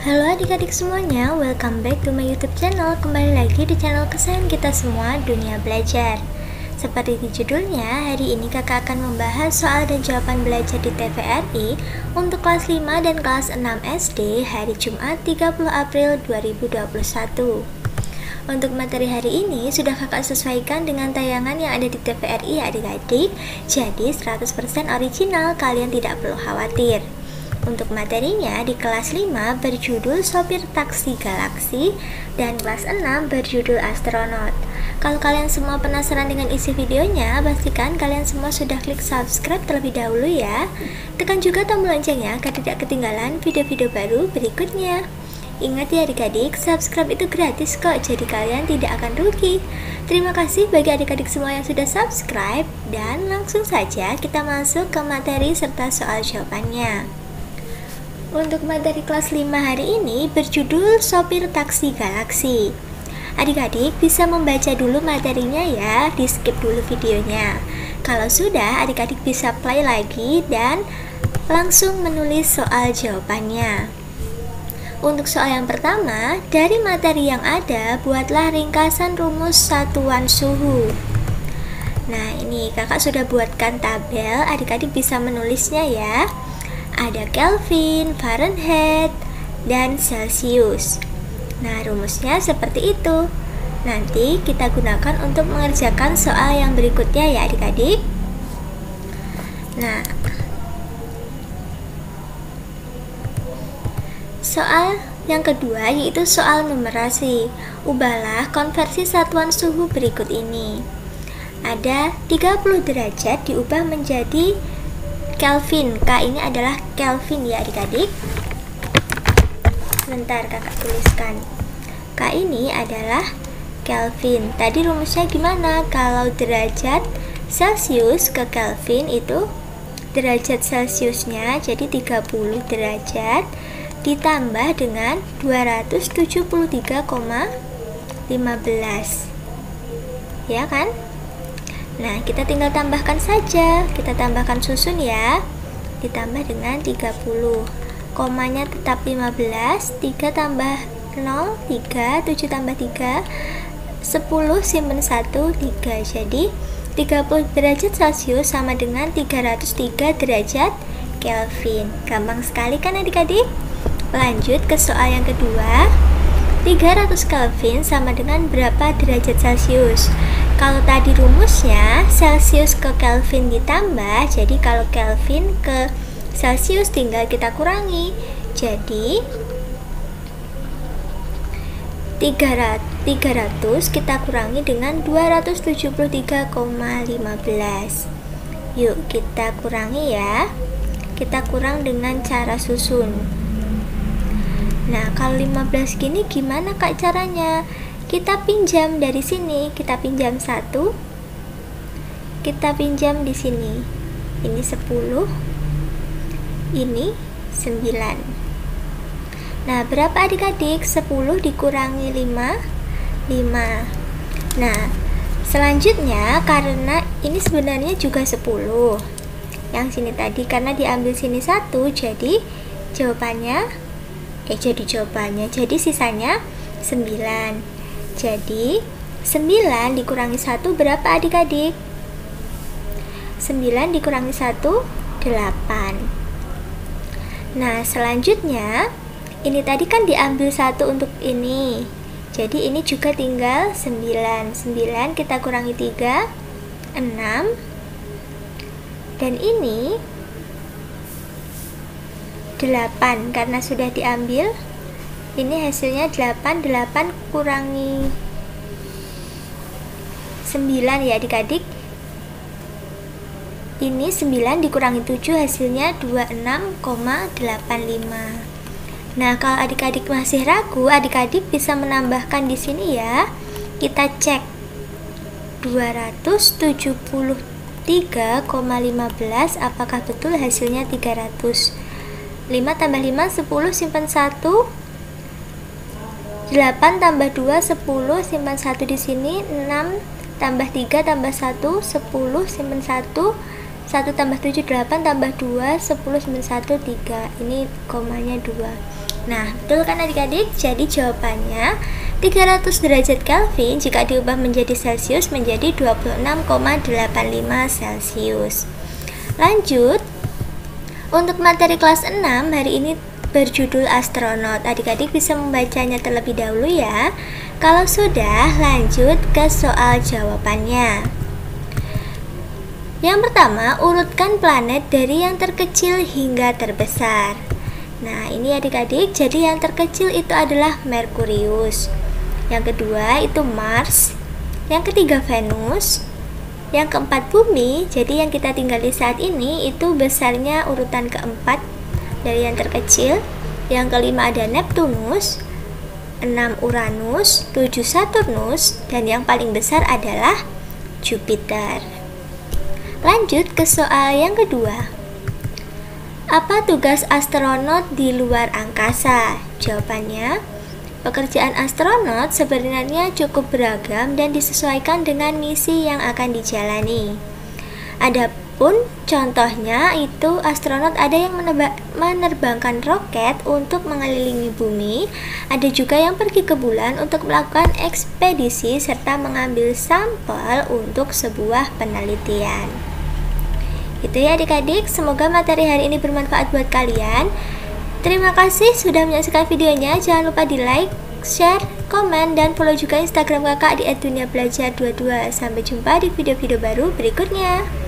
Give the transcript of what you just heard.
Halo adik-adik semuanya, welcome back to my YouTube channel. Kembali lagi di channel kesayangan kita semua, Dunia Belajar. Seperti di judulnya, hari ini kakak akan membahas soal dan jawaban belajar di TVRI untuk kelas 5 dan kelas 6 SD hari Jumat 30 April 2021. Untuk materi hari ini sudah kakak sesuaikan dengan tayangan yang ada di TVRI ya adik-adik. Jadi 100% original, kalian tidak perlu khawatir. Untuk materinya di kelas 5 berjudul Sopir Taksi Galaksi dan kelas 6 berjudul Astronot. Kalau kalian semua penasaran dengan isi videonya, pastikan kalian semua sudah klik subscribe terlebih dahulu ya. Tekan juga tombol loncengnya agar tidak ketinggalan video-video baru berikutnya. Ingat ya adik-adik, subscribe itu gratis kok, jadi kalian tidak akan rugi. Terima kasih bagi adik-adik semua yang sudah subscribe, dan langsung saja kita masuk ke materi serta soal jawabannya. Untuk materi kelas 5 hari ini berjudul Sopir Taksi Galaksi. Adik-adik bisa membaca dulu materinya ya, di skip dulu videonya. Kalau sudah, adik-adik bisa play lagi dan langsung menulis soal jawabannya. Untuk soal yang pertama, dari materi yang ada, buatlah ringkasan rumus satuan suhu. Nah, ini kakak sudah buatkan tabel, adik-adik bisa menulisnya ya. Ada Kelvin, Fahrenheit, dan Celsius. Nah, rumusnya seperti itu. Nanti kita gunakan untuk mengerjakan soal yang berikutnya ya adik-adik. Nah, soal yang kedua yaitu soal numerasi. Ubahlah konversi satuan suhu berikut ini. Ada 30 derajat diubah menjadi Kelvin. K ini adalah Kelvin ya adik-adik. Sebentar kakak tuliskan. K ini adalah Kelvin. Tadi rumusnya gimana? Kalau derajat Celsius ke Kelvin itu derajat Celsiusnya jadi 30 derajat ditambah dengan 273,15. Ya kan? Nah, kita tinggal tambahkan saja. Kita tambahkan susun ya. Ditambah dengan 30. Komanya tetap 15. 3 tambah 0, 3. 7 tambah 3, 10 simpen 1, 3. Jadi 30 derajat Celcius sama dengan 303 derajat Kelvin. Gampang sekali kan adik-adik? Lanjut ke soal yang kedua. 300 Kelvin sama dengan berapa derajat Celcius? Kalau tadi rumusnya Celsius ke Kelvin ditambah, jadi kalau Kelvin ke Celsius tinggal kita kurangi. Jadi 300 kita kurangi dengan 273,15. Yuk kita kurangi ya. Kita kurang dengan cara susun. Nah, kalau 15 gini gimana kak caranya? Kita pinjam dari sini, kita pinjam 1, kita pinjam di sini. Ini 10, ini 9. Nah, berapa adik-adik? 10 dikurangi 5, 5. Nah, selanjutnya karena ini sebenarnya juga 10. Yang sini tadi karena diambil sini 1, jadi jadi sisanya 9. Jadi 9 dikurangi 1 berapa adik-adik? 9 dikurangi 1, 8. Nah, selanjutnya ini tadi kan diambil 1 untuk ini. Jadi ini juga tinggal 9. 9 kita kurangi 3, 6. Dan ini 8 karena sudah diambil. Ini hasilnya 8 kurangi 9 ya adik-adik. Ini 9 dikurangi 7 hasilnya 26,85. Nah, kalau adik-adik masih ragu, adik-adik bisa menambahkan di sini ya. Kita cek 273,15 apakah betul hasilnya 300. 5 tambah 5 10 simpan 1. 8 tambah 2 10 simpan 1 di sini. 6 tambah 3 tambah 1 10 simpan 1. 1 tambah 7 8 tambah 2 10 simpan 1 3. Ini komanya 2. Nah, betul kan adik-adik? Jadi jawabannya 300 derajat Kelvin jika diubah menjadi Celcius menjadi 26,85 Celcius. Lanjut, untuk materi kelas 6 hari ini berjudul astronot. Adik-adik bisa membacanya terlebih dahulu ya. Kalau sudah, lanjut ke soal jawabannya. Yang pertama, urutkan planet dari yang terkecil hingga terbesar. Nah, ini adik-adik, jadi yang terkecil itu adalah Merkurius. Yang kedua itu Mars. Yang ketiga Venus. Yang keempat Bumi. Jadi yang kita tinggali saat ini itu besarnya urutan keempat dari yang terkecil. Yang kelima ada Neptunus, 6 Uranus, 7 Saturnus, dan yang paling besar adalah Jupiter. Lanjut ke soal yang kedua. Apa tugas astronot di luar angkasa? Jawabannya, pekerjaan astronot sebenarnya cukup beragam dan disesuaikan dengan misi yang akan dijalani. Adapun contohnya itu astronot ada yang menerbangkan roket untuk mengelilingi bumi, ada juga yang pergi ke bulan untuk melakukan ekspedisi serta mengambil sampel untuk sebuah penelitian. Itu ya adik-adik, semoga materi hari ini bermanfaat buat kalian. Terima kasih sudah menyaksikan videonya. Jangan lupa di like, share, komen, dan follow juga Instagram kakak di @duniabelajar22. Sampai jumpa di video-video baru berikutnya.